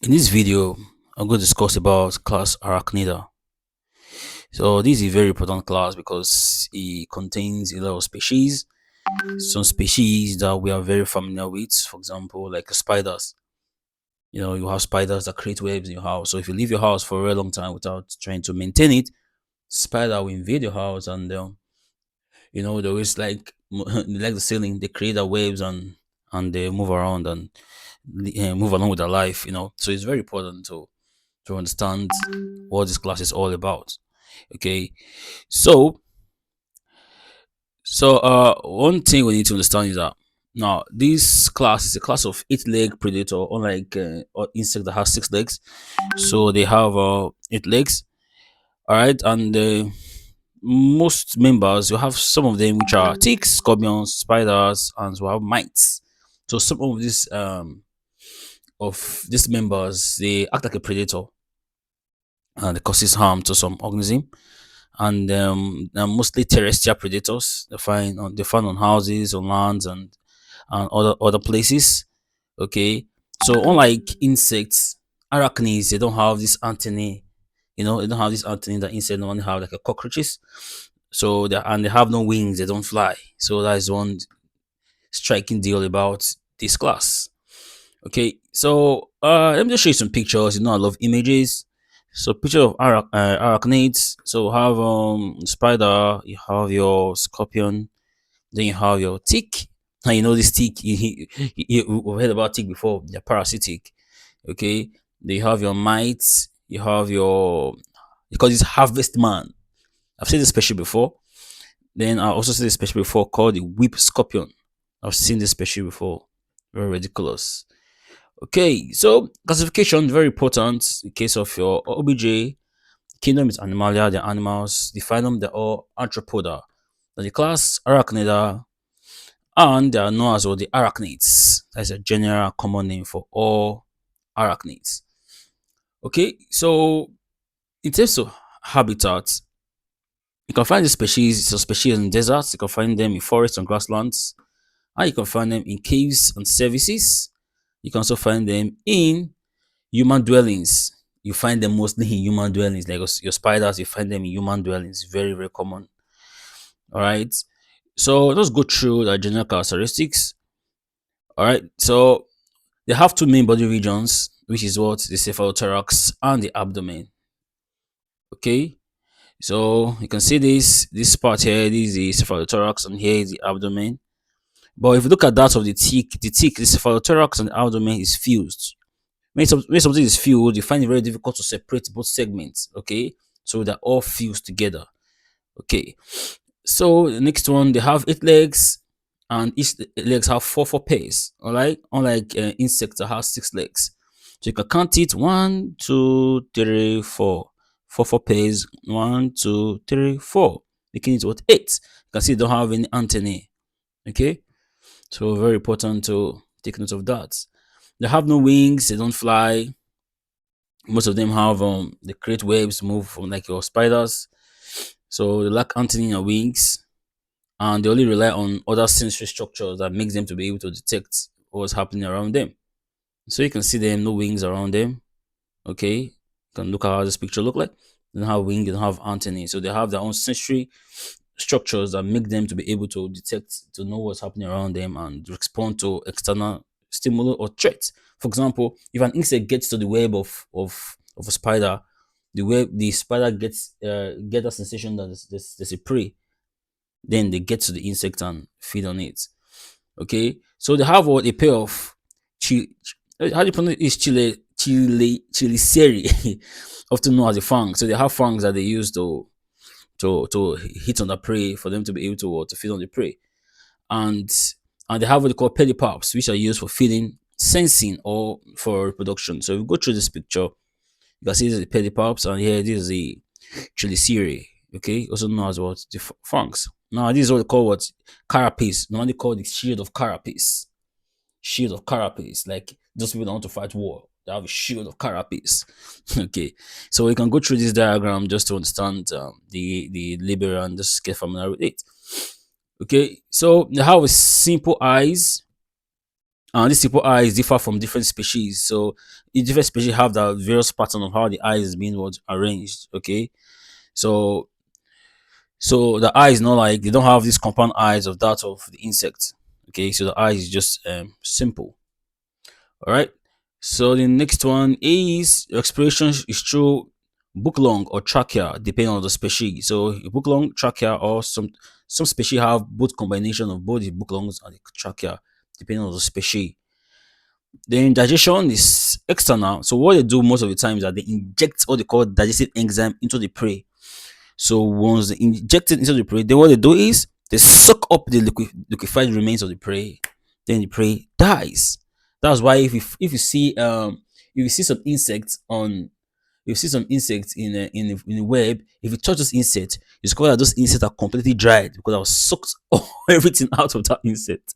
In this video, I'm going to discuss about class Arachnida. So this is a very important class because it contains a lot of species. Some species that we are very familiar with, for example, like spiders. You have spiders that create webs in your house. So if you leave your house for a very long time without trying to maintain it, spider will invade your house and they always like they like the ceiling. They create their webs and they move around and move along with their life. So it's very important to understand what this class is all about. Okay, so one thing we need to understand is that now this class is a class of eight-leg predator, unlike insect that has six legs. So they have eight legs. All right, and most members you have some of them which are ticks, scorpions, spiders, and we have mites. So some of these members they act like a predator and they causes harm to some organism and they're mostly terrestrial predators. They find on houses, on lands, and other places. Okay, so unlike insects, arachnids they don't have this antennae. They don't have this antennae that insects normally have, like a cockroaches. So they have no wings. They don't fly. So that is one striking deal about this class. Okay, so let me just show you some pictures. I love images. So picture of arachnids. So have spider, you have your scorpion, then you have your tick. And this tick, we've heard about tick before. They're parasitic. Okay, then you have your mites. You have your because it's harvest man. I've seen this species before. Then I also seen this species before called the whip scorpion. I've seen this species before. Very ridiculous. Okay, so classification very important in case of your OBJ. Kingdom is Animalia, they're animals. The phylum, they're all Arthropoda. Then the class Arachnida, and they are known as well the arachnids. That's a general common name for all arachnids. Okay, so in terms of habitats, you can find the species, some species in deserts, you can find them in forests and grasslands, and you can find them in caves and services. You can also find them in human dwellings. You find them mostly in human dwellings, like your spiders. You find them in human dwellings. Very, very common. All right. So let's go through the general characteristics. All right. So they have two main body regions, which is what the cephalothorax and the abdomen. Okay. So you can see this part here. This is the cephalothorax, and here is the abdomen. But if you look at that of the cephalothorax and the abdomen is fused. When something is fused, you find it very difficult to separate both segments. Okay, so they're all fused together. Okay, so the next one, they have eight legs, and each legs have four pairs. All right, unlike insects that have six legs. So you can count it: one, two, three, four. Four pairs. One, two, three, four. Making it what, eight. You can see they don't have any antennae. Okay, so very important to take note of that. They have no wings. They don't fly. Most of them have they create webs, move from like your spiders. So they lack antennae and wings, and they only rely on other sensory structures that makes them to be able to detect what's happening around them. So you can see them, no wings around them. Okay, you can look at how this picture look like. They don't have wings, they don't have antennae, so they have their own sensory structures that make them to be able to detect, to know what's happening around them and respond to external stimuli or threats. For example, if an insect gets to the web of a spider, the spider get a sensation that there's a prey, then they get to the insect and feed on it. Okay, so they have what a pair of how do you pronounce it? Is chiliceri, often known as the fangs. So they have fangs that they use to hit on the prey for them to be able to feed on the prey, and and they have what they call pedipalps, which are used for feeding, sensing, or for reproduction. So if we go through this picture, you can see this is the pedipalps, and here this is the chelicerae, okay, also known as what the funks. Now this is what they call what carapace, normally called the shield of carapace. Shield of carapace, like those people that want to fight war, they have a shield of carapace. Okay, so we can go through this diagram just to understand the label and just get familiar with it. Okay, so they have a simple eyes, And these simple eyes differ from different species. So each different species have the various pattern of how the eye is being arranged. Okay. So the eye is not like they don't have these compound eyes of that of the insect. Okay, so the eye is just simple. All right. So the next one is expiration is through book long or trachea, depending on the species. So book long, trachea, or some species have both combination of both the book lungs and the trachea, depending on the species. Then digestion is external. So what they do most of the time is that they inject what they call digestive enzyme into the prey. So once they inject it into the prey, then what they do is they suck up the liquefied remains of the prey. Then the prey dies. That's why if you see some insects on if you see some insects in a web, if you touch those insects, you discover that those insects are completely dried because I was sucked all everything out of that insect.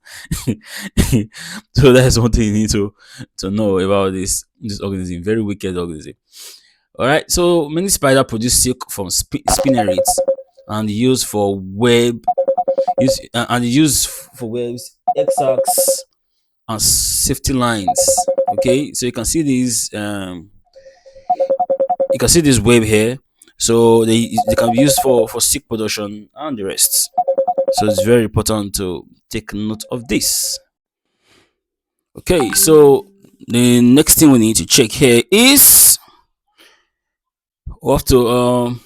So that's one thing you need to know about this organism. Very wicked organism. All right. So many spider produce silk from spinnerets and used for webs, egg sacs, and safety lines. Okay. So you can see this web here. So they can be used for silk production and the rest. So it's very important to take note of this. Okay. So the next thing we need to check here is we have to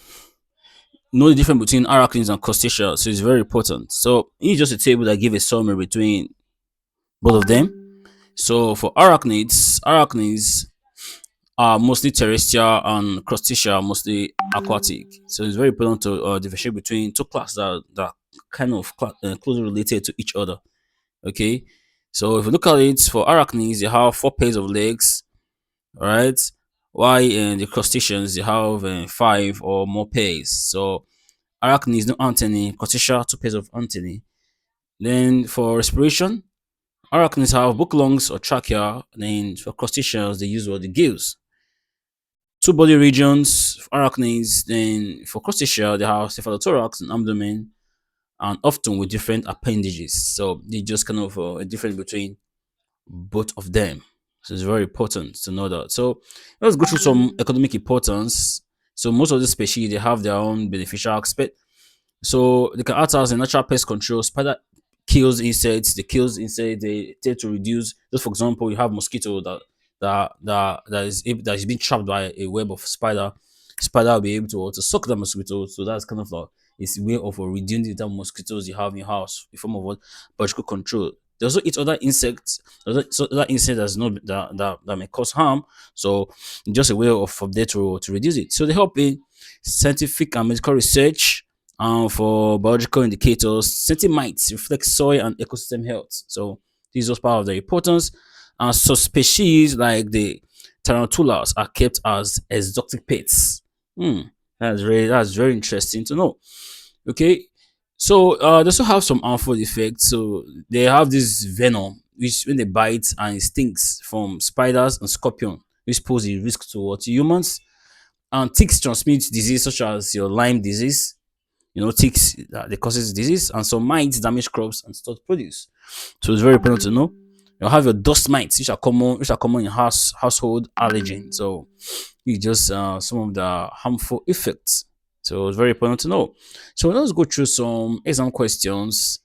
know the difference between arachnids and crustaceans. So it's very important. So here's just a table that gives a summary between both of them. So for arachnids are mostly terrestrial and crustaceans are mostly aquatic. So it's very important to differentiate between two classes that kind of closely related to each other. Okay. So if you look at it, for arachnids, they have 4 pairs of legs. All right. Why in the crustaceans they have 5 or more pairs. So arachnids no antennae, crustaceans 2 pairs of antennae. Then for respiration, arachnids have book lungs or trachea. Then for crustaceans they use what the gills. 2 body regions for arachnids. Then for crustacea they have cephalothorax and abdomen, and often with different appendages. So they just kind of a difference between both of them. So it's very important to know that. So let's go through some economic importance. So most of the species they have their own beneficial aspect. So they can act as a natural pest control. Spider kills insects. They kills insects. They tend to reduce. Just for example, you have mosquito that is being trapped by a web of spider. Spider will be able to suck the mosquito. So that's kind of like it's a way of reducing the type of mosquitoes you have in your house in form of what biological control. They also eat other insects, other insects that may cause harm. So just a way of for them to reduce it. So they help in scientific and medical research for biological indicators. Certain mites reflect soil and ecosystem health. So this is part of the importance. And so species like the tarantulas are kept as exotic pets. Hmm, that's very interesting to know. Okay, so they also have some harmful effects. So they have this venom, which when they bite and it stings from spiders and scorpion, which pose a risk to humans. And ticks transmit disease such as your Lyme disease. Ticks they causes disease, and some mites damage crops and stored produce. So it's very important to know. You have your dust mites, which are common in household allergen. So it's just some of the harmful effects. So it's very important to know. So let's go through some exam questions.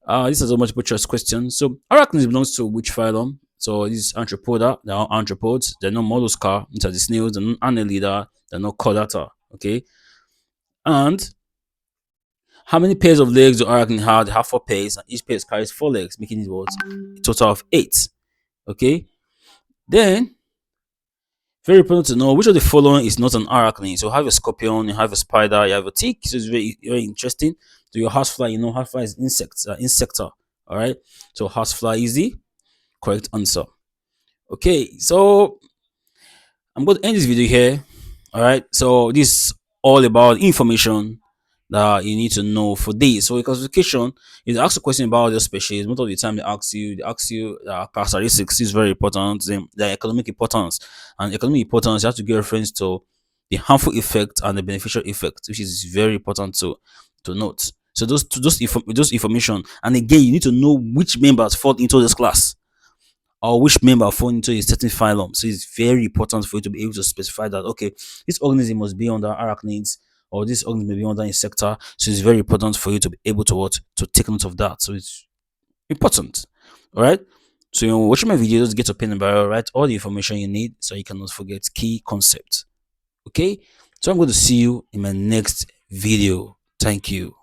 This is a multiple choice question. So arachnids belongs to which phylum? So this is Arthropoda. They are arthropods. They're not mollusca. These are the snails. They're not annelida. They're not chordata. Okay. And how many pairs of legs do arachnids have? They have 4 pairs, and each pair carries 4 legs, making it what? A total of 8. Okay. Then very important to know which of the following is not an arachnid. So you have a scorpion, you have a spider, you have a tick. So it's very interesting. So your housefly, housefly is insecta. All right. So housefly is the correct answer. Okay. So I'm going to end this video here. All right. So this is all about information that you need to know for this. So, a classification is ask a question about the species. Most of the time, they ask you characteristics is very important. The economic importance, and economic importance, you have to give reference to the harmful effect and the beneficial effect, which is very important to note. So those information, and again, you need to know which members fall into this class. or which member fall into a certain phylum. So it's very important for you to be able to specify that, okay, this organism must be under arachnids, or this organism may be under insecta. So it's very important for you to be able to what to take note of that. So it's important. All right. So you're watching my video, just get a pen and barrel, write all the information you need so you cannot forget key concepts. Okay. So I'm going to see you in my next video. Thank you.